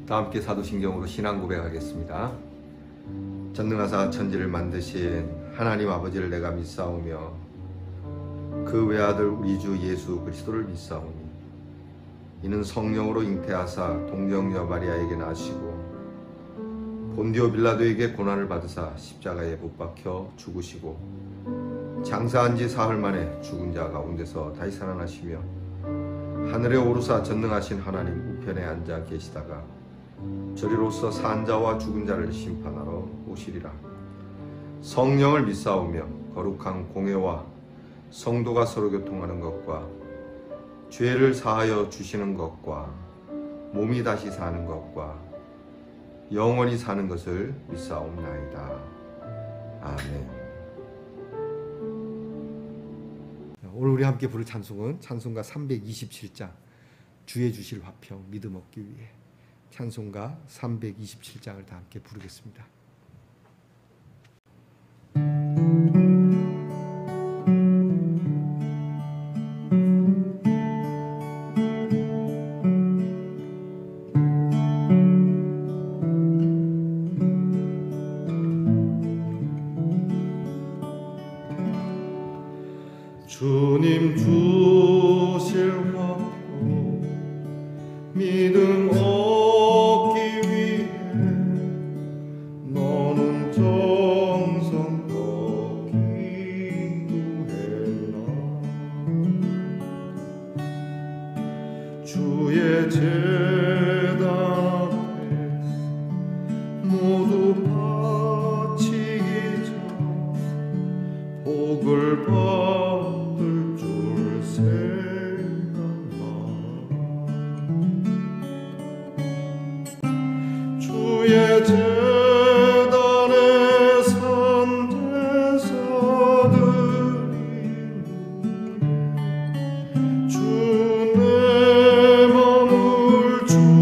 다 함께 사도신경으로 신앙 고백하겠습니다. 전능하사 천지를 만드신 하나님 아버지를 내가 믿사오며 그 외아들 우리 주 예수 그리스도를 믿사오니 이는 성령으로 잉태하사 동정녀 마리아에게 나시고 본디오 빌라도에게 고난을 받으사 십자가에 못 박혀 죽으시고 장사한 지 사흘 만에 죽은 자 가운데서 다시 살아나시며 하늘에 오르사 전능하신 하나님 우편에 앉아 계시다가 저리로서 산 자와 죽은 자를 심판하러 오시리라. 성령을 믿사오며 거룩한 공회와 성도가 서로 교통하는 것과 죄를 사하여 주시는 것과 몸이 다시 사는 것과 영원히 사는 것을 믿사옵나이다. 아멘. 오늘 우리 함께 부를 찬송은 찬송가 327장 주의 주실 화평 믿음 얻기 위해 찬송가 327장을 다 함께 부르겠습니다. 주님 주실 화평 믿음 얻기 위해 너는 정성껏 기도했나. 주의 제단 앞에 모두 바치기 전 복을 받을 줄 생각나. 주의 제단에 선 제사들이 주 내 맘을 주장하니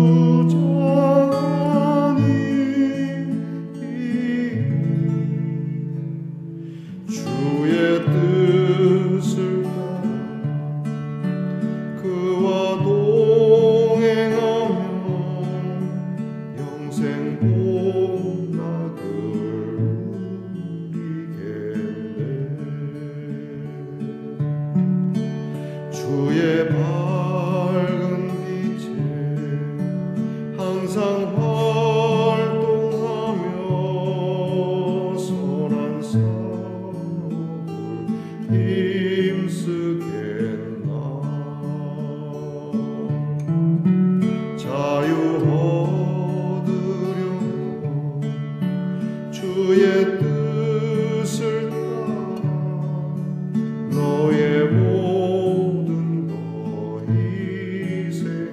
주의 뜻을 따라 그와 동행하며 영생 복락을 누리겠네. 주의 밝은 빛에 항상 활동하며 선한 사업을 힘쓰겠나. 자유 얻으려고 주의 뜻을 따라 너의 모든 것 희생하라.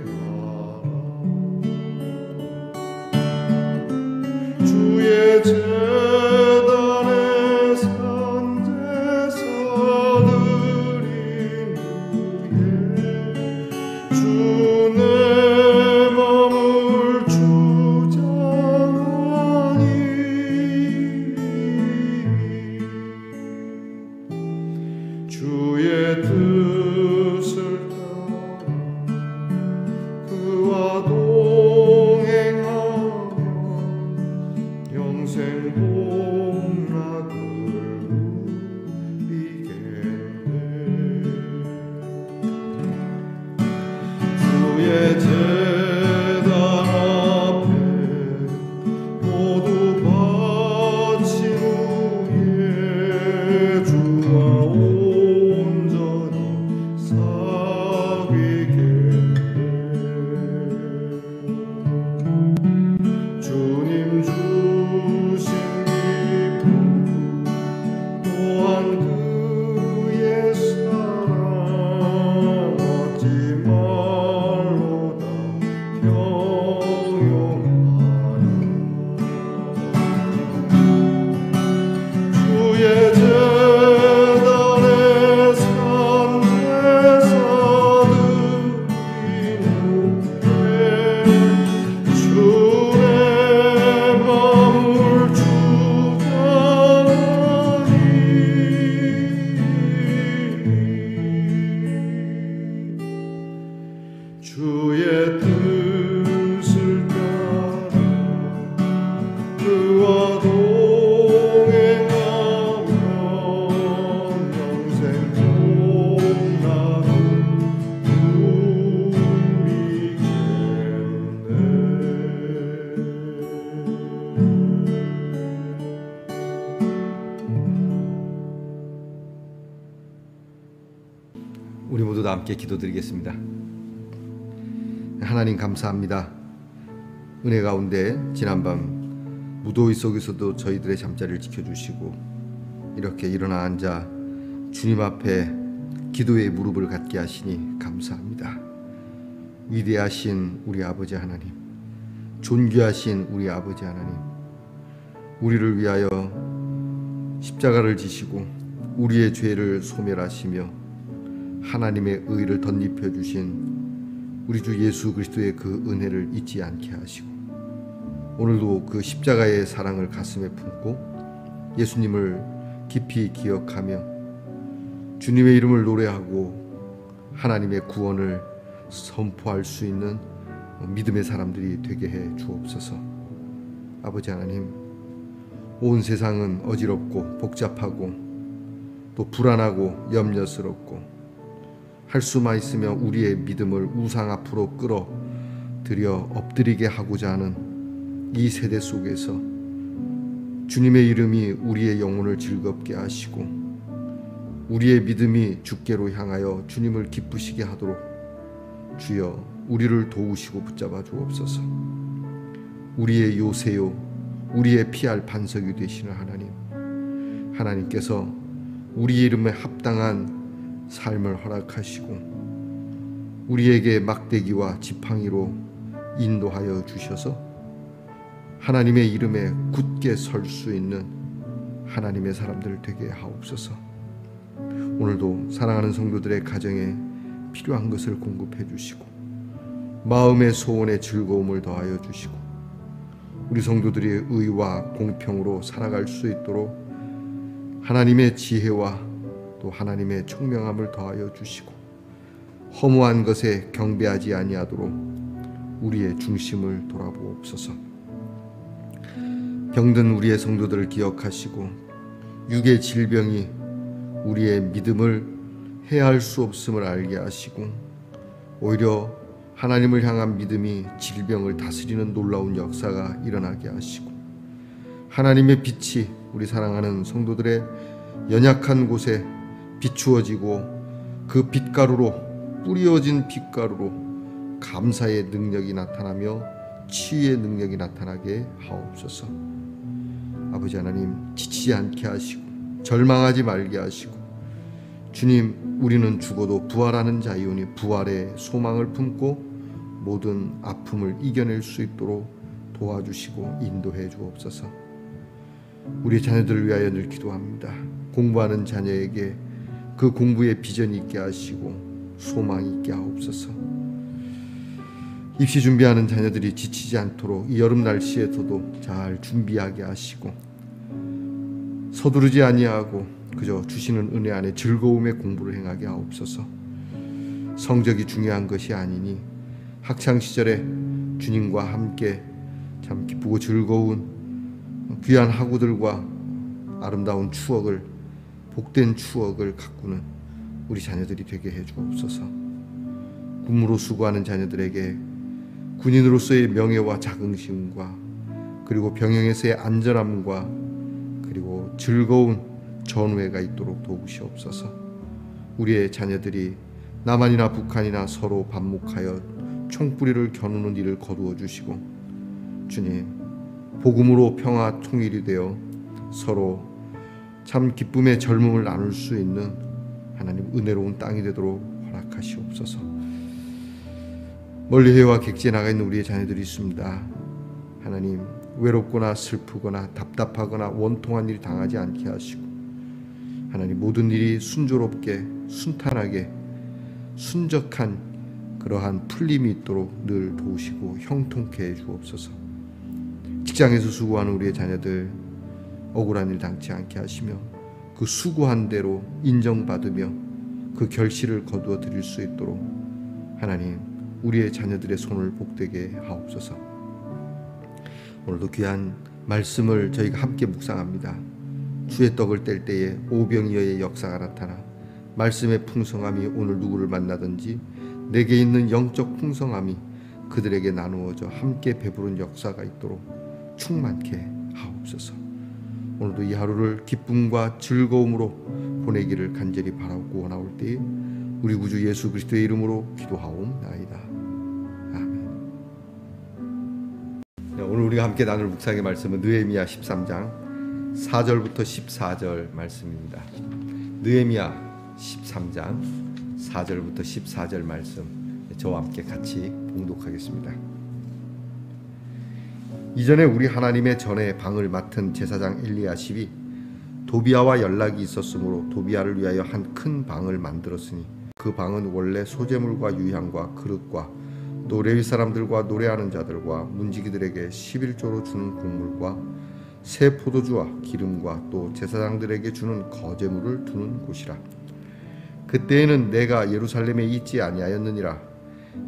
주의 제단에 산 제사들이 누에 주 내 맘을 주장하니 주의 뜻을 따라 그와 동행하며 영생 복락을 누리겠네. 주의 제단 앞에 모두 바친 후에 주와 온전히 사귀겠네. 주님 주신 기쁨 그와 동행하면 영생 복나는 우리 모두 다 함께 기도드리겠습니다. 하나님 감사합니다. 은혜 가운데 지난밤 무더위 속에서도 저희들의 잠자리를 지켜주시고 이렇게 일어나 앉아 주님 앞에 기도의 무릎을 갖게 하시니 감사합니다. 위대하신 우리 아버지 하나님, 존귀하신 우리 아버지 하나님, 우리를 위하여 십자가를 지시고 우리의 죄를 소멸하시며 하나님의 의를 덧입혀 주신 우리 주 예수 그리스도의 그 은혜를 잊지 않게 하시고 오늘도 그 십자가의 사랑을 가슴에 품고 예수님을 깊이 기억하며 주님의 이름을 노래하고 하나님의 구원을 선포할 수 있는 믿음의 사람들이 되게 해 주옵소서. 아버지 하나님, 온 세상은 어지럽고 복잡하고 또 불안하고 염려스럽고 할 수만 있으면 우리의 믿음을 우상 앞으로 끌어들여 엎드리게 하고자 하는 이 세대 속에서 주님의 이름이 우리의 영혼을 즐겁게 하시고 우리의 믿음이 주께로 향하여 주님을 기쁘시게 하도록 주여 우리를 도우시고 붙잡아 주옵소서. 우리의 요새요, 우리의 피할 반석이 되시는 하나님, 하나님께서 우리의 이름에 합당한 삶을 허락하시고 우리에게 막대기와 지팡이로 인도하여 주셔서 하나님의 이름에 굳게 설 수 있는 하나님의 사람들 되게 하옵소서. 오늘도 사랑하는 성도들의 가정에 필요한 것을 공급해 주시고 마음의 소원에 즐거움을 더하여 주시고 우리 성도들이 의와 공평으로 살아갈 수 있도록 하나님의 지혜와 또 하나님의 총명함을 더하여 주시고 허무한 것에 경배하지 아니하도록 우리의 중심을 돌아보옵소서. 병든 우리의 성도들을 기억하시고 육의 질병이 우리의 믿음을 해할 수 없음을 알게 하시고 오히려 하나님을 향한 믿음이 질병을 다스리는 놀라운 역사가 일어나게 하시고 하나님의 빛이 우리 사랑하는 성도들의 연약한 곳에 비추어지고 그 빛가루로 뿌려진 빛가루로 감사의 능력이 나타나며 치유의 능력이 나타나게 하옵소서. 아버지 하나님, 지치지 않게 하시고 절망하지 말게 하시고 주님, 우리는 죽어도 부활하는 자이오니 부활의 소망을 품고 모든 아픔을 이겨낼 수 있도록 도와주시고 인도해 주옵소서. 우리 자녀들을 위하여 늘 기도합니다. 공부하는 자녀에게 그 공부에 비전이 있게 하시고 소망이 있게 하옵소서. 입시 준비하는 자녀들이 지치지 않도록 이 여름 날씨에서도 잘 준비하게 하시고 서두르지 아니하고 그저 주시는 은혜 안에 즐거움의 공부를 행하게 하옵소서. 성적이 중요한 것이 아니니 학창시절에 주님과 함께 참 기쁘고 즐거운 귀한 학우들과 아름다운 추억을, 복된 추억을 가꾸는 우리 자녀들이 되게 해 주옵소서. 군무로 수고하는 자녀들에게 군인으로서의 명예와 자긍심과 그리고 병영에서의 안전함과 그리고 즐거운 전우회가 있도록 도우시옵소서. 우리의 자녀들이 남한이나 북한이나 서로 반목하여 총뿌리를 겨누는 일을 거두어 주시고 주님, 복음으로 평화 통일이 되어 서로 참 기쁨의 젊음을 나눌 수 있는 하나님 은혜로운 땅이 되도록 허락하시옵소서. 멀리 해와 객지에 나가 있는 우리의 자녀들이 있습니다. 하나님, 외롭거나 슬프거나 답답하거나 원통한 일 당하지 않게 하시고 하나님, 모든 일이 순조롭게 순탄하게 순적한 그러한 풀림이 있도록 늘 도우시고 형통케 해 주옵소서. 직장에서 수고하는 우리의 자녀들 억울한 일 당치 않게 하시며 그 수고한 대로 인정받으며 그 결실을 거두어 드릴 수 있도록 하나님, 우리의 자녀들의 손을 복되게 하옵소서. 오늘도 귀한 말씀을 저희가 함께 묵상합니다. 주의 떡을 뗄 때에 오병이어의 역사가 나타나 말씀의 풍성함이 오늘 누구를 만나든지 내게 있는 영적 풍성함이 그들에게 나누어져 함께 배부른 역사가 있도록 충만케 하옵소서. 오늘도 이 하루를 기쁨과 즐거움으로 보내기를 간절히 바라고 원하올 때에 우리 구주 예수 그리스도의 이름으로 기도하옵나이다. 아멘. 오늘 우리가 함께 나눌 묵상의 말씀은 느헤미야 13장 4절부터 14절 말씀입니다. 느헤미야 13장 4절부터 14절 말씀 저와 함께 같이 봉독하겠습니다. 이전에 우리 하나님의 전에 방을 맡은 제사장 엘리야십이 도비아와 연락이 있었으므로 도비아를 위하여 한 큰 방을 만들었으니 그 방은 원래 소재물과 유향과 그릇과 또 레위 사람들과 노래하는 자들과 문지기들에게 11조로 주는 곡물과 새 포도주와 기름과 또 제사장들에게 주는 거제물을 두는 곳이라. 그때에는 내가 예루살렘에 있지 아니하였느니라.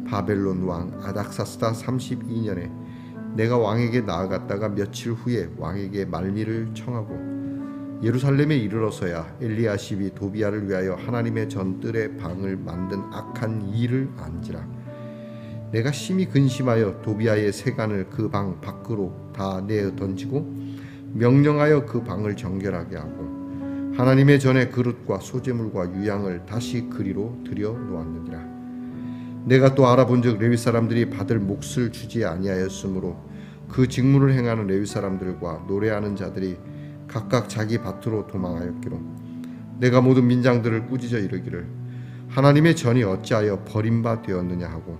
바벨론 왕 아닥사스다 32년에 내가 왕에게 나아갔다가 며칠 후에 왕에게 말미를 청하고 예루살렘에 이르러서야 엘리야십이 도비아를 위하여 하나님의 전뜰의 방을 만든 악한 일을 안지라. 내가 심히 근심하여 도비아의 세간을 그 방 밖으로 다 내어 던지고 명령하여 그 방을 정결하게 하고 하나님의 전에 그릇과 소재물과 유향을 다시 그리로 들여 놓았느니라. 내가 또 알아본즉 레위 사람들이 받을 몫을 주지 아니하였으므로 그 직무를 행하는 레위 사람들과 노래하는 자들이 각각 자기 밭으로 도망하였기로 내가 모든 민장들을 꾸짖어 이르기를 하나님의 전이 어찌하여 버림바 되었느냐 하고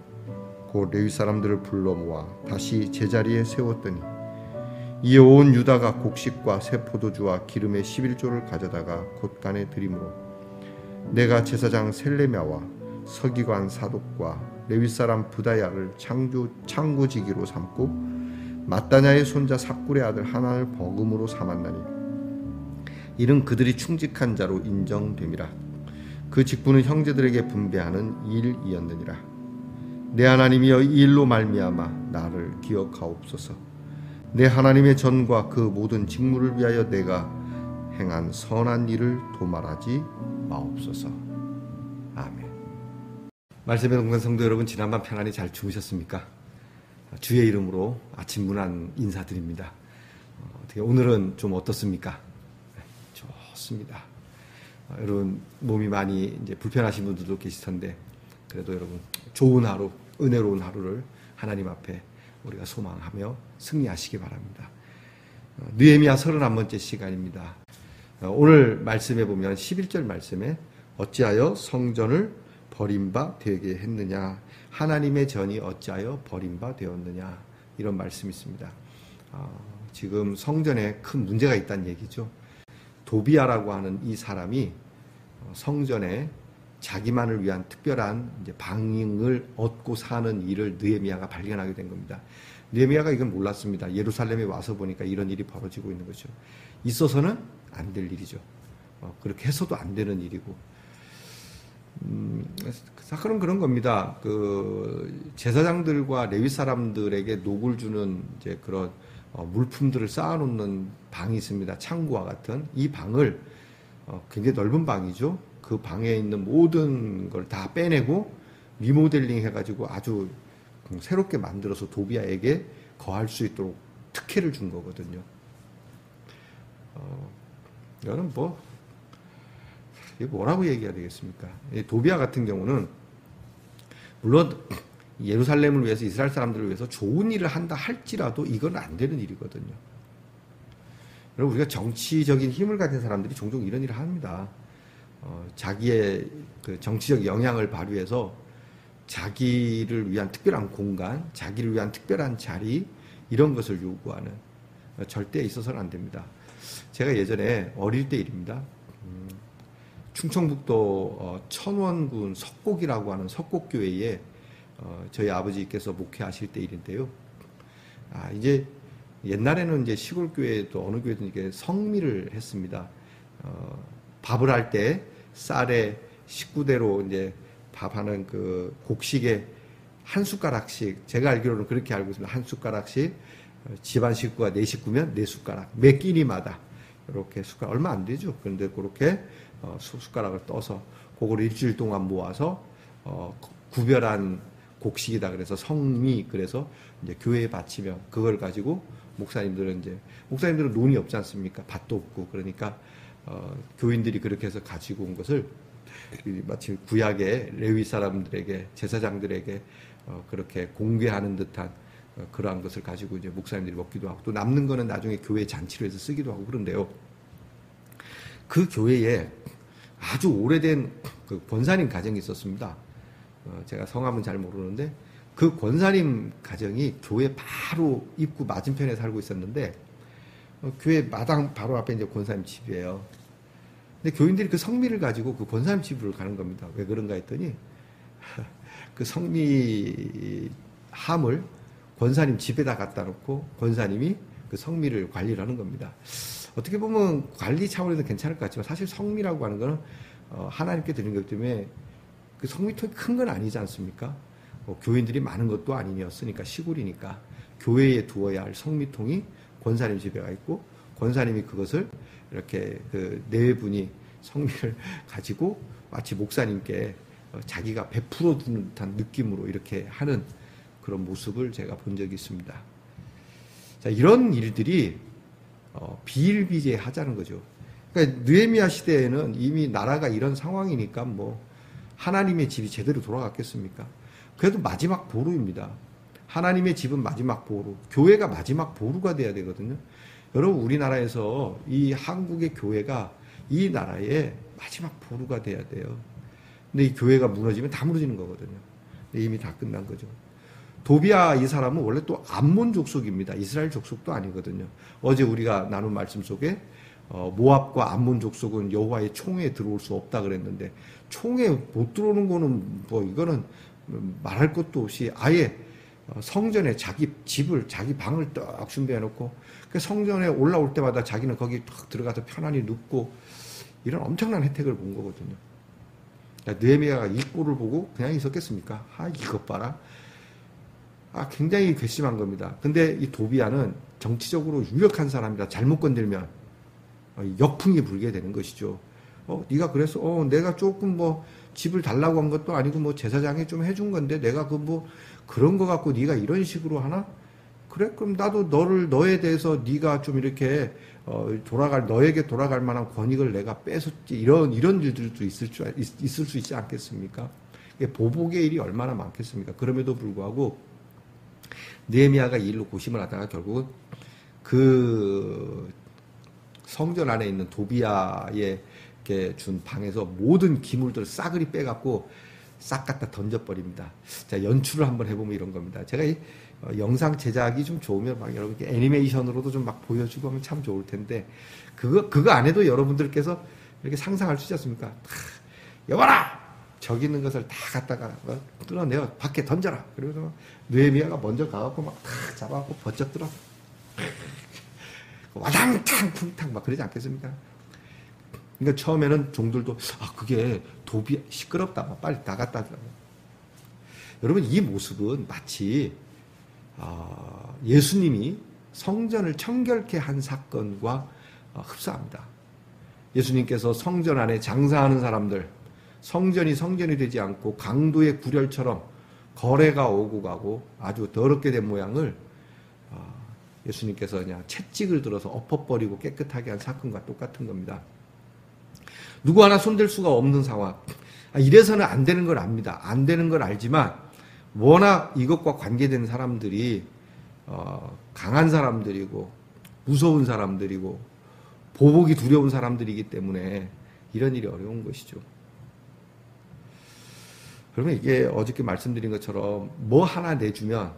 곧 레위 사람들을 불러 모아 다시 제자리에 세웠더니 이에 온 유다가 곡식과 새 포도주와 기름의 11조를 가져다가 곳간에 드리므로 내가 제사장 셀레미야와 서기관 사독과 레위 사람 부다야를 창구지기로 삼고 마따냐의 손자 삭굴의 아들 하나를 버금으로 삼았나니 이는 그들이 충직한 자로 인정됨이라. 그 직분은 형제들에게 분배하는 일이었느니라. 내 하나님이여 이 일로 말미암아 나를 기억하옵소서. 내 하나님의 전과 그 모든 직무를 위하여 내가 행한 선한 일을 도말하지 마옵소서. 아멘. 말씀의 동간 성도 여러분, 지난밤 평안히 잘 주무셨습니까? 주의 이름으로 아침 문안 인사드립니다. 어떻게 오늘은 좀 어떻습니까? 네, 좋습니다. 여러분 몸이 많이 이제 불편하신 분들도 계실 텐데 그래도 여러분 좋은 하루, 은혜로운 하루를 하나님 앞에 우리가 소망하며 승리하시기 바랍니다. 느헤미야 31번째 시간입니다. 오늘 말씀에 보면 11절 말씀에 어찌하여 성전을 버림바 되게 했느냐, 하나님의 전이 어찌하여 버림바 되었느냐, 이런 말씀이 있습니다. 지금 성전에 큰 문제가 있다는 얘기죠. 도비아라고 하는 이 사람이 성전에 자기만을 위한 특별한 이제 방을 얻고 사는 일을 느헤미야가 발견하게 된 겁니다. 느헤미야가 이건 몰랐습니다. 예루살렘에 와서 보니까 이런 일이 벌어지고 있는 거죠. 있어서는 안 될 일이죠. 그렇게 해서도 안 되는 일이고. 사건은 그런 겁니다. 그 제사장들과 레위 사람들에게 녹을 주는 이제 그런 물품들을 쌓아놓는 방이 있습니다. 창고와 같은 이 방을 굉장히 넓은 방이죠. 그 방에 있는 모든 걸 다 빼내고 리모델링 해가지고 아주 새롭게 만들어서 도비아에게 거할 수 있도록 특혜를 준 거거든요. 이거는 이게 뭐라고 얘기해야 되겠습니까? 도비아 같은 경우는 물론 예루살렘을 위해서 이스라엘 사람들을 위해서 좋은 일을 한다 할지라도 이건 안 되는 일이거든요. 여러분 우리가 정치적인 힘을 가진 사람들이 종종 이런 일을 합니다. 자기의 그 정치적 영향을 발휘해서 자기를 위한 특별한 공간, 자기를 위한 특별한 자리 이런 것을 요구하는 절대 있어서는 안 됩니다. 제가 예전에 어릴 때 일입니다. 충청북도 천원군 석곡이라고 하는 석곡교회에 저희 아버지께서 목회하실 때 일인데요. 이제 옛날에는 이제 시골 교회도 어느 교회든 이렇게 성미를 했습니다. 밥을 할 때 쌀에 식구대로 이제 밥하는 그 곡식에 한 숟가락씩, 제가 알기로는 그렇게 알고 있습니다. 한 숟가락씩 집안 식구가 4식구면 4숟가락, 매 끼니마다 이렇게 숟가락 얼마 안 되죠. 그런데 그렇게 숟가락을 떠서 그거를 일주일 동안 모아서 구별한 곡식이다 그래서 성미, 그래서 이제 교회에 바치면 그걸 가지고 목사님들은 돈이 없지 않습니까? 밭도 없고, 그러니까 교인들이 그렇게 해서 가지고 온 것을 마치 구약의 레위 사람들에게, 제사장들에게 그렇게 공개하는 듯한 그러한 것을 가지고 이제 목사님들이 먹기도 하고, 또 남는 거는 나중에 교회 잔치로 해서 쓰기도 하고 그런데요. 그 교회에 아주 오래된 그 권사님 가정이 있었습니다. 제가 성함은 잘 모르는데 그 권사님 가정이 교회 바로 입구 맞은편에 살고 있었는데 교회 마당 바로 앞에 이제 권사님 집이에요. 근데 교인들이 그 성미를 가지고 그 권사님 집으로 가는 겁니다. 왜 그런가 했더니 그 성미 함을 권사님 집에다 갖다 놓고 권사님이 그 성미를 관리를 하는 겁니다. 어떻게 보면 관리 차원에서 괜찮을 것 같지만 사실 성미라고 하는 거는 하나님께 드리는 것 때문에 그 성미통이 큰 건 아니지 않습니까? 교인들이 많은 것도 아니었으니까, 시골이니까 교회에 두어야 할 성미통이 권사님 집에 가 있고, 권사님이 그것을 이렇게 그 네 분이 성미를 가지고 마치 목사님께 자기가 베풀어 주는 듯한 느낌으로 이렇게 하는 그런 모습을 제가 본 적이 있습니다. 자, 이런 일들이 비일비재하자는 거죠. 그러니까 느헤미야 시대에는 이미 나라가 이런 상황이니까 뭐 하나님의 집이 제대로 돌아갔겠습니까? 그래도 마지막 보루입니다. 하나님의 집은 마지막 보루, 교회가 마지막 보루가 돼야 되거든요. 여러분, 우리나라에서 이 한국의 교회가 이 나라의 마지막 보루가 돼야 돼요. 근데 이 교회가 무너지면 다 무너지는 거거든요. 이미 다 끝난 거죠. 도비아 이 사람은 원래 또 암몬 족속입니다. 이스라엘 족속도 아니거든요. 어제 우리가 나눈 말씀 속에 모압과 암몬 족속은 여호와의 총에 들어올 수 없다 그랬는데, 총에 못 들어오는 거는 뭐 이거는 말할 것도 없이 아예 성전에 자기 집을, 자기 방을 딱 준비해 놓고 그 성전에 올라올 때마다 자기는 거기 딱 들어가서 편안히 눕고 이런 엄청난 혜택을 본 거거든요. 느헤미야가 이 꼴을 보고 그냥 있었겠습니까? 이것 봐라. 굉장히 괘씸한 겁니다. 근데 이 도비아는 정치적으로 유력한 사람이라 잘못 건들면 역풍이 불게 되는 것이죠. 네가 그래서 내가 조금 뭐 집을 달라고 한 것도 아니고 뭐 제사장이 좀 해준 건데 내가 그 뭐 그런 거 갖고 네가 이런 식으로 하나? 그래? 그럼 나도 너에 대해서 네가 좀 이렇게 너에게 돌아갈 만한 권익을 내가 뺏었지. 이런 일들도 있을 수 있지 않겠습니까? 보복의 일이 얼마나 많겠습니까? 그럼에도 불구하고 느헤미야가 이 일로 고심을 하다가 결국은 그 성전 안에 있는 도비아에게 준 방에서 모든 기물들을 싸그리 빼갖고 싹 갖다 던져버립니다. 자, 연출을 한번 해보면 이런 겁니다. 제가 이 영상 제작이 좀 좋으면 막 여러분께 애니메이션으로도 좀 막 보여주고 하면 참 좋을 텐데, 그거 안 해도 여러분들께서 이렇게 상상할 수 있지 않습니까? 여봐라! 저기 있는 것을 다 갖다가 끌어내어 밖에 던져라. 그리고 느헤미야가 먼저 가갖고 막 탁 잡아갖고 번쩍 들어. 와당탕 쿵탕 막 그러지 않겠습니까? 그러니까 처음에는 종들도 그게 도비아 시끄럽다. 빨리 나갔다. 여러분, 이 모습은 마치 예수님이 성전을 청결케 한 사건과 흡사합니다. 예수님께서 성전 안에 장사하는 사람들, 성전이 되지 않고 강도의 구렬처럼 거래가 오고 가고 아주 더럽게 된 모양을 예수님께서 그냥 채찍을 들어서 엎어버리고 깨끗하게 한 사건과 똑같은 겁니다. 누구 하나 손댈 수가 없는 상황. 이래서는 안 되는 걸 압니다. 안 되는 걸 알지만 워낙 이것과 관계된 사람들이 강한 사람들이고 무서운 사람들이고 보복이 두려운 사람들이기 때문에 이런 일이 어려운 것이죠. 그러면 이게 어저께 말씀드린 것처럼 뭐 하나 내주면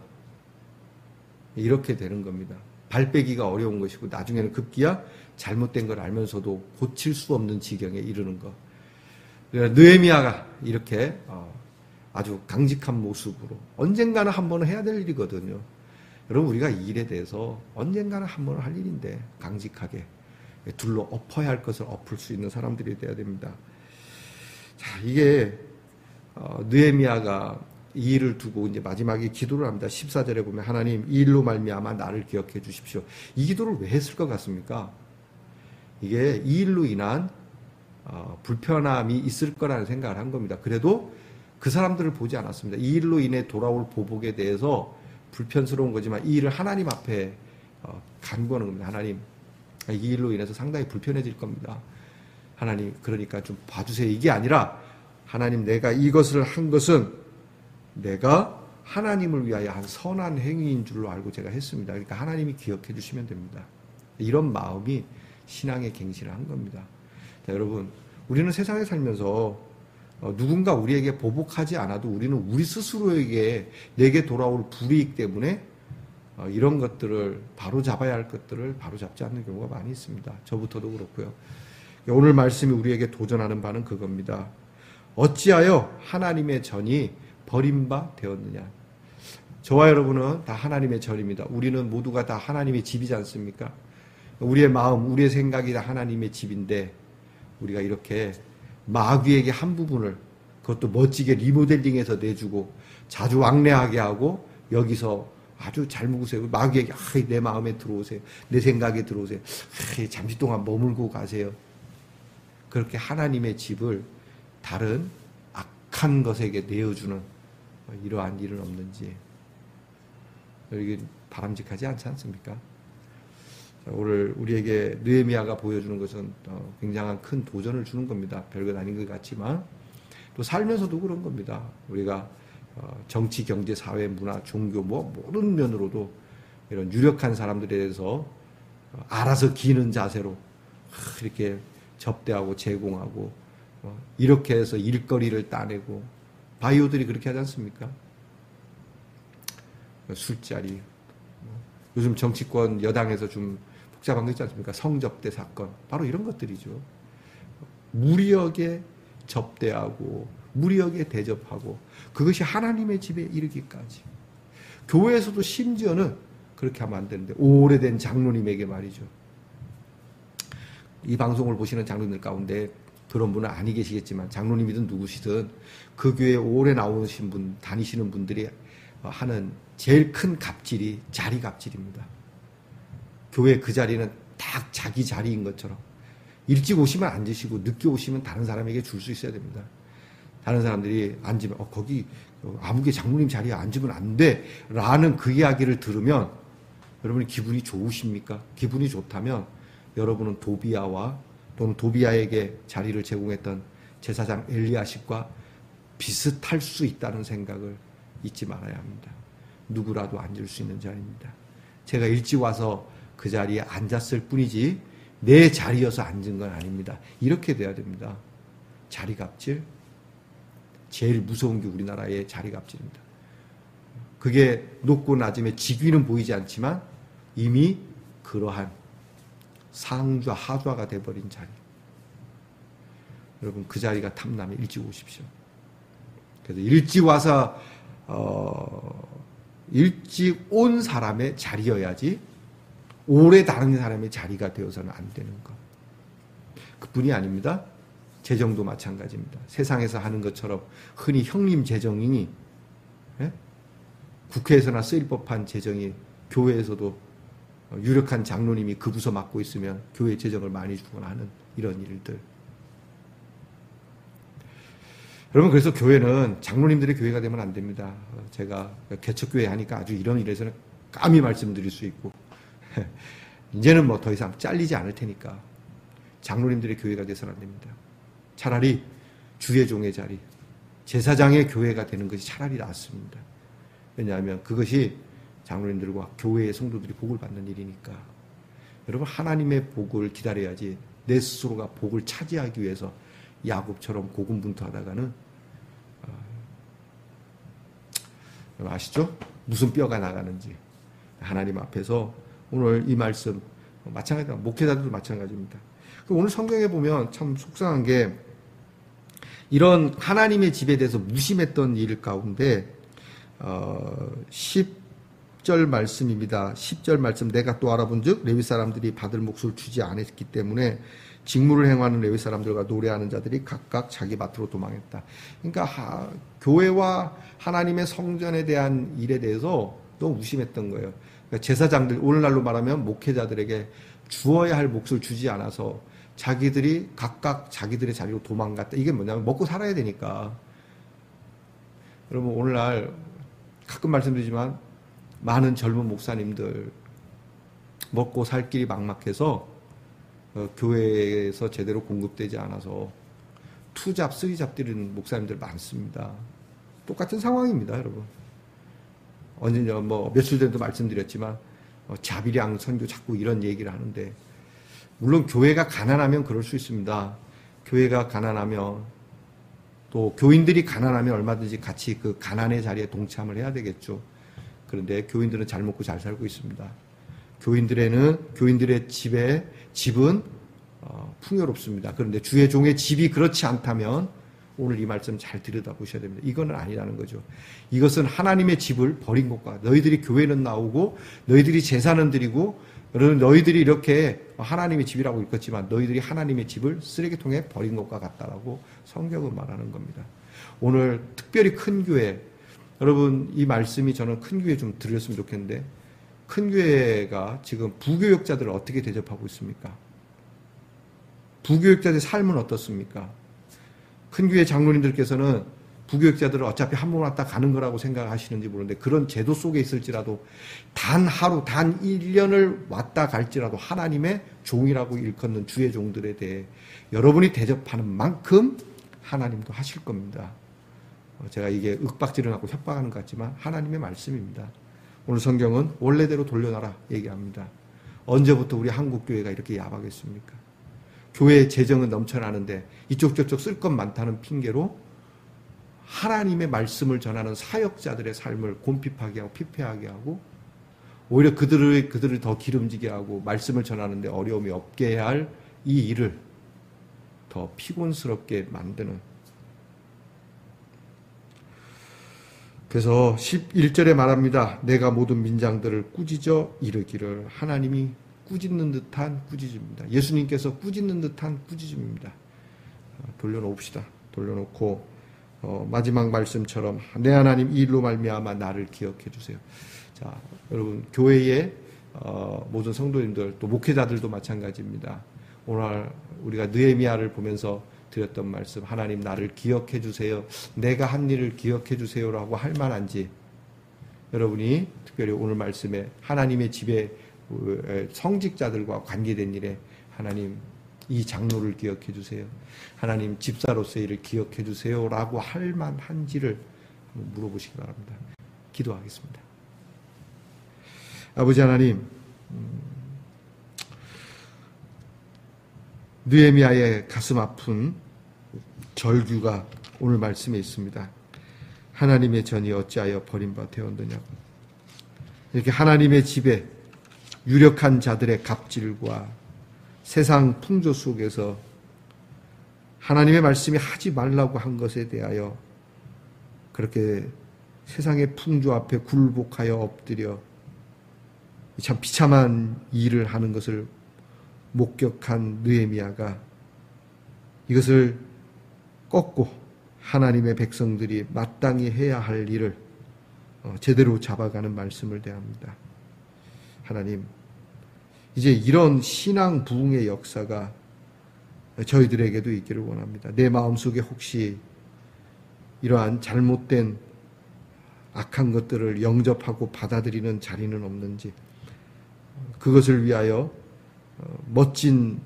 이렇게 되는 겁니다. 발 빼기가 어려운 것이고 나중에는 급기야 잘못된 걸 알면서도 고칠 수 없는 지경에 이르는 것. 느헤미야가 이렇게 아주 강직한 모습으로 언젠가는 한 번은 해야 될 일이거든요. 여러분, 우리가 이 일에 대해서 언젠가는 한 번은 할 일인데 강직하게 둘러 엎어야 할 것을 엎을 수 있는 사람들이 돼야 됩니다. 자, 이게 느헤미야가 이 일을 두고 이제 마지막에 기도를 합니다. 14절에 보면 하나님 이 일로 말미암아 나를 기억해 주십시오. 이 기도를 왜 했을 것 같습니까? 이게 이 일로 인한 불편함이 있을 거라는 생각을 한 겁니다. 그래도 그 사람들을 보지 않았습니다. 이 일로 인해 돌아올 보복에 대해서 불편스러운 거지만 이 일을 하나님 앞에 간구하는 겁니다. 하나님, 이 일로 인해서 상당히 불편해질 겁니다. 하나님, 그러니까 좀 봐주세요. 이게 아니라 하나님, 내가 이것을 한 것은 내가 하나님을 위하여 한 선한 행위인 줄로 알고 제가 했습니다. 그러니까 하나님이 기억해 주시면 됩니다. 이런 마음이 신앙의 갱신을 한 겁니다. 자, 여러분, 우리는 세상에 살면서 누군가 우리에게 보복하지 않아도 우리는 우리 스스로에게 내게 돌아올 불이익 때문에 이런 것들을 바로 잡아야 할 것들을 바로 잡지 않는 경우가 많이 있습니다. 저부터도 그렇고요. 오늘 말씀이 우리에게 도전하는 바는 그겁니다. 어찌하여 하나님의 전이 버림바 되었느냐. 저와 여러분은 다 하나님의 전입니다. 우리는 모두가 다 하나님의 집이지 않습니까? 우리의 마음, 우리의 생각이 다 하나님의 집인데 우리가 이렇게 마귀에게 한 부분을 그것도 멋지게 리모델링해서 내주고 자주 왕래하게 하고 여기서 아주 잘 묵으세요. 마귀에게 내 마음에 들어오세요. 내 생각에 들어오세요. 잠시 동안 머물고 가세요. 그렇게 하나님의 집을 다른 악한 것에게 내어주는 이러한 일은 없는지 이게 바람직하지 않지 않습니까? 오늘 우리에게 느헤미야가 보여주는 것은 굉장한 큰 도전을 주는 겁니다. 별것 아닌 것 같지만 또 살면서도 그런 겁니다. 우리가 정치, 경제, 사회, 문화, 종교 모든 면으로도 이런 유력한 사람들에 대해서 알아서 기는 자세로 이렇게 접대하고 제공하고 이렇게 해서 일거리를 따내고 바이오들이 그렇게 하지 않습니까? 술자리, 요즘 정치권 여당에서 좀 복잡한 거 있지 않습니까? 성접대 사건, 바로 이런 것들이죠. 무리하게 접대하고 무리하게 대접하고 그것이 하나님의 집에 이르기까지. 교회에서도 심지어는 그렇게 하면 안 되는데 오래된 장로님에게 말이죠. 이 방송을 보시는 장로님들 가운데 그런 분은 아니 계시겠지만 장로님이든 누구시든 그 교회에 오래 나오신 분, 다니시는 분들이 하는 제일 큰 갑질이 자리 갑질입니다. 교회 그 자리는 딱 자기 자리인 것처럼 일찍 오시면 앉으시고 늦게 오시면 다른 사람에게 줄 수 있어야 됩니다. 다른 사람들이 앉으면 거기 아무개 장로님 자리에 앉으면 안 돼 라는 그 이야기를 들으면 여러분이 기분이 좋으십니까? 기분이 좋다면 여러분은 도비야와 또는 도비야에게 자리를 제공했던 제사장 엘리야십과 비슷할 수 있다는 생각을 잊지 말아야 합니다. 누구라도 앉을 수 있는 자리입니다. 제가 일찍 와서 그 자리에 앉았을 뿐이지 내 자리여서 앉은 건 아닙니다. 이렇게 돼야 됩니다. 자리 갑질, 제일 무서운 게 우리나라의 자리 갑질입니다. 그게 높고 낮음의 직위는 보이지 않지만 이미 그러한 상좌, 하좌가 돼버린 자리. 여러분 그 자리가 탐나면 일찍 오십시오. 그래서 일찍 와서 일찍 온 사람의 자리여야지 오래 다른 사람의 자리가 되어서는 안 되는 것. 그뿐이 아닙니다. 재정도 마찬가지입니다. 세상에서 하는 것처럼 흔히 형님 재정이니 국회에서나 쓰일 법한 재정이 교회에서도 유력한 장로님이 그 부서 맡고 있으면 교회 재정을 많이 주거나 하는 이런 일들. 여러분 그래서 교회는 장로님들의 교회가 되면 안 됩니다. 제가 개척교회 하니까 아주 이런 일에서는 감히 말씀드릴 수 있고 이제는 뭐 더 이상 잘리지 않을 테니까 장로님들의 교회가 돼서는 안 됩니다. 차라리 주의 종의 자리, 제사장의 교회가 되는 것이 차라리 낫습니다. 왜냐하면 그것이 장로님들과 교회의 성도들이 복을 받는 일이니까. 여러분 하나님의 복을 기다려야지 내 스스로가 복을 차지하기 위해서 야곱처럼 고군분투하다가는 아시죠? 무슨 뼈가 나가는지. 하나님 앞에서 오늘 이 말씀 마찬가지입니다. 목회자들도 마찬가지입니다. 오늘 성경에 보면 참 속상한 게 이런 하나님의 집에 대해서 무심했던 일 가운데 10절 10절 말씀입니다. 10절 말씀 내가 또 알아본즉 레위 사람들이 받을 몫을 주지 않았기 때문에 직무를 행하는 레위 사람들과 노래하는 자들이 각각 자기 밭으로 도망했다. 그러니까 교회와 하나님의 성전에 대한 일에 대해서 너무 무심했던 거예요. 그러니까 제사장들, 오늘날로 말하면 목회자들에게 주어야 할 몫을 주지 않아서 자기들이 각각 자기들의 자리로 도망갔다. 이게 뭐냐면 먹고 살아야 되니까. 여러분 오늘날 가끔 말씀드리지만 많은 젊은 목사님들 먹고 살 길이 막막해서 교회에서 제대로 공급되지 않아서 투잡, 쓰리잡 뛰는 목사님들 많습니다. 똑같은 상황입니다, 여러분. 언제냐, 며칠 전에도 말씀드렸지만, 자비량 선교 자꾸 이런 얘기를 하는데, 물론 교회가 가난하면 그럴 수 있습니다. 교회가 가난하면, 또 교인들이 가난하면 얼마든지 같이 그 가난의 자리에 동참을 해야 되겠죠. 그런데 교인들은 잘 먹고 잘 살고 있습니다. 교인들의 집은 풍요롭습니다. 그런데 주의 종의 집이 그렇지 않다면 오늘 이 말씀 잘 들여다보셔야 됩니다. 이거는 아니라는 거죠. 이것은 하나님의 집을 버린 것과 너희들이 교회는 나오고 너희들이 제사는 드리고 너희들이 이렇게 하나님의 집이라고 읽었지만 너희들이 하나님의 집을 쓰레기통에 버린 것과 같다라고 성경은 말하는 겁니다. 오늘 특별히 큰 교회, 여러분 이 말씀이 저는 큰 교회 좀 들렸으면 좋겠는데 큰 교회가 지금 부교역자들을 어떻게 대접하고 있습니까? 부교역자들의 삶은 어떻습니까? 큰 교회 장로님들께서는 부교역자들은 어차피 한 번 왔다 가는 거라고 생각하시는지 모르는데 그런 제도 속에 있을지라도 단 하루, 단 1년을 왔다 갈지라도 하나님의 종이라고 일컫는 주의 종들에 대해 여러분이 대접하는 만큼 하나님도 하실 겁니다. 제가 이게 윽박지를 하고 협박하는 것 같지만 하나님의 말씀입니다. 오늘 성경은 원래대로 돌려놔라 얘기합니다. 언제부터 우리 한국교회가 이렇게 야박했습니까? 교회의 재정은 넘쳐나는데 이쪽 저쪽 쓸 것 많다는 핑계로 하나님의 말씀을 전하는 사역자들의 삶을 곰핍하게 하고 피폐하게 하고 오히려 그들을 더 기름지게 하고 말씀을 전하는데 어려움이 없게 해야 할 이 일을 더 피곤스럽게 만드는. 그래서 11절에 말합니다. 내가 모든 민장들을 꾸짖어 이르기를. 하나님이 꾸짖는 듯한 꾸짖음입니다. 예수님께서 꾸짖는 듯한 꾸짖음입니다. 돌려놓읍시다. 돌려놓고 마지막 말씀처럼 내 하나님 이 일로 말미암아 나를 기억해 주세요. 자, 여러분 교회의 모든 성도님들 또 목회자들도 마찬가지입니다. 오늘 우리가 느헤미야를 보면서 드렸던 말씀, 하나님 나를 기억해 주세요. 내가 한 일을 기억해 주세요라고 할 만한지 여러분이 특별히 오늘 말씀에 하나님의 집에 성직자들과 관계된 일에 하나님 이 장로를 기억해 주세요. 하나님 집사로서의 일을 기억해 주세요라고 할 만한지를 한번 물어보시기 바랍니다. 기도하겠습니다. 아버지 하나님, 느헤미야의 가슴 아픈 절규가 오늘 말씀에 있습니다. 하나님의 전이 어찌하여 버림바 되었느냐고. 이렇게 하나님의 집에 유력한 자들의 갑질과 세상 풍조 속에서 하나님의 말씀이 하지 말라고 한 것에 대하여 그렇게 세상의 풍조 앞에 굴복하여 엎드려 참 비참한 일을 하는 것을 목격한 느헤미야가 이것을 꺾고 하나님의 백성들이 마땅히 해야 할 일을 제대로 잡아가는 말씀을 대합니다. 하나님, 이제 이런 신앙 부흥의 역사가 저희들에게도 있기를 원합니다. 내 마음속에 혹시 이러한 잘못된 악한 것들을 영접하고 받아들이는 자리는 없는지, 그것을 위하여 멋진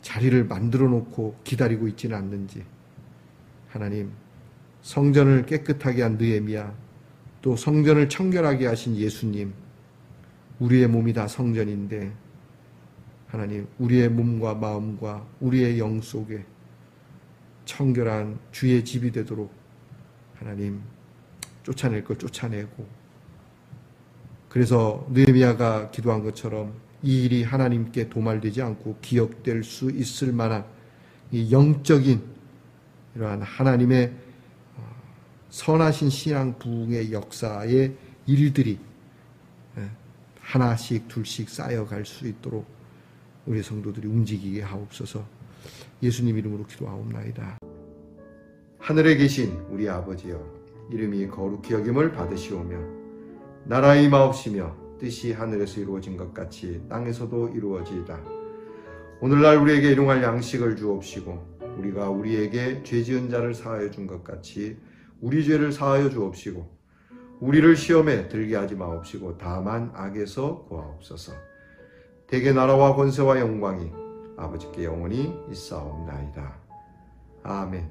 자리를 만들어 놓고 기다리고 있지는 않는지, 하나님, 성전을 깨끗하게 한 느헤미야, 또 성전을 청결하게 하신 예수님, 우리의 몸이 다 성전인데 하나님, 우리의 몸과 마음과 우리의 영 속에 청결한 주의 집이 되도록 하나님 쫓아낼 걸 쫓아내고, 그래서 느헤미야가 기도한 것처럼 이 일이 하나님께 도말되지 않고 기억될 수 있을 만한 이 영적인 이러한 하나님의 선하신 신앙 부흥의 역사의 일들이 하나씩 둘씩 쌓여갈 수 있도록 우리 성도들이 움직이게 하옵소서. 예수님 이름으로 기도하옵나이다. 하늘에 계신 우리 아버지여, 이름이 거룩히 여김을 받으시오며 나라의 임하옵시며 뜻이 하늘에서 이루어진 것 같이 땅에서도 이루어지이다. 오늘날 우리에게 일용할 양식을 주옵시고 우리가 우리에게 죄 지은 자를 사하여 준 것 같이 우리 죄를 사하여 주옵시고 우리를 시험에 들게 하지 마옵시고 다만 악에서 구하옵소서. 대개 나라와 권세와 영광이 아버지께 영원히 있사옵나이다. 아멘.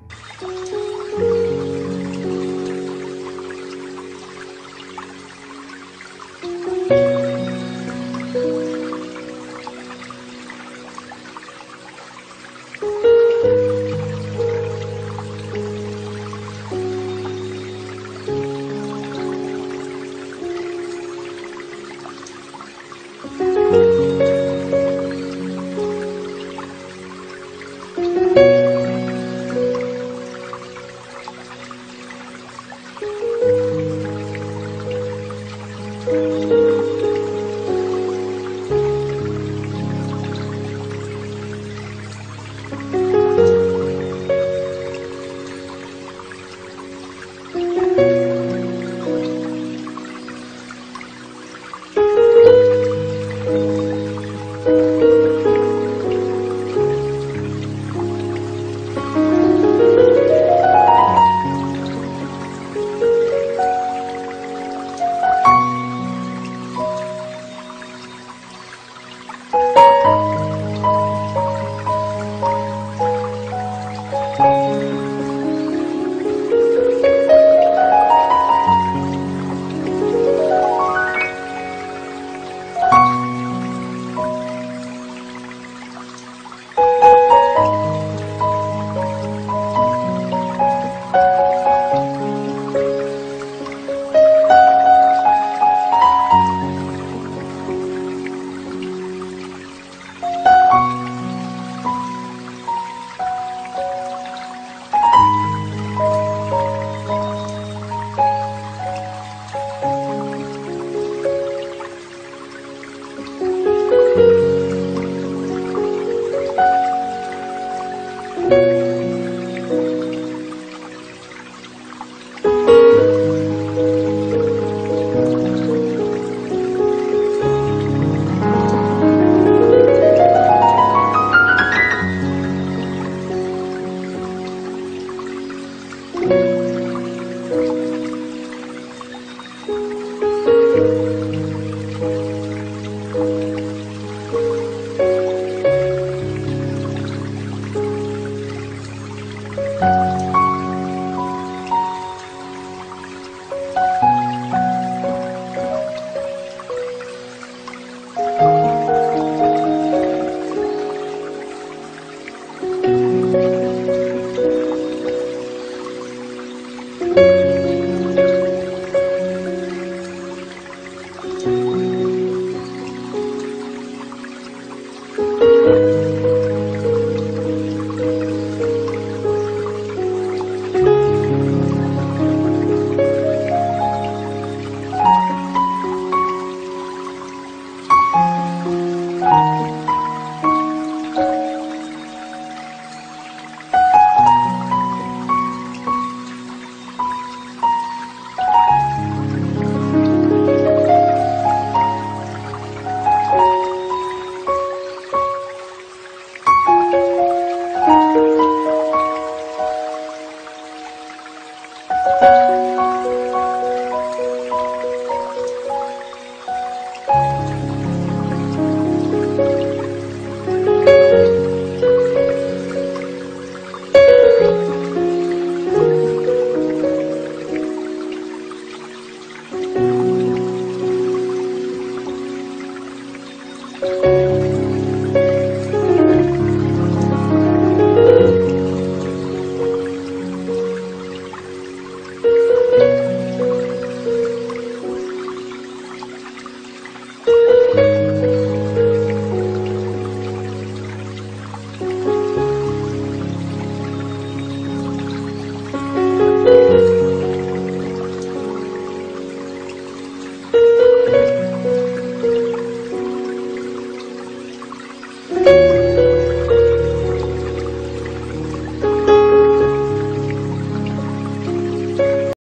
아멘.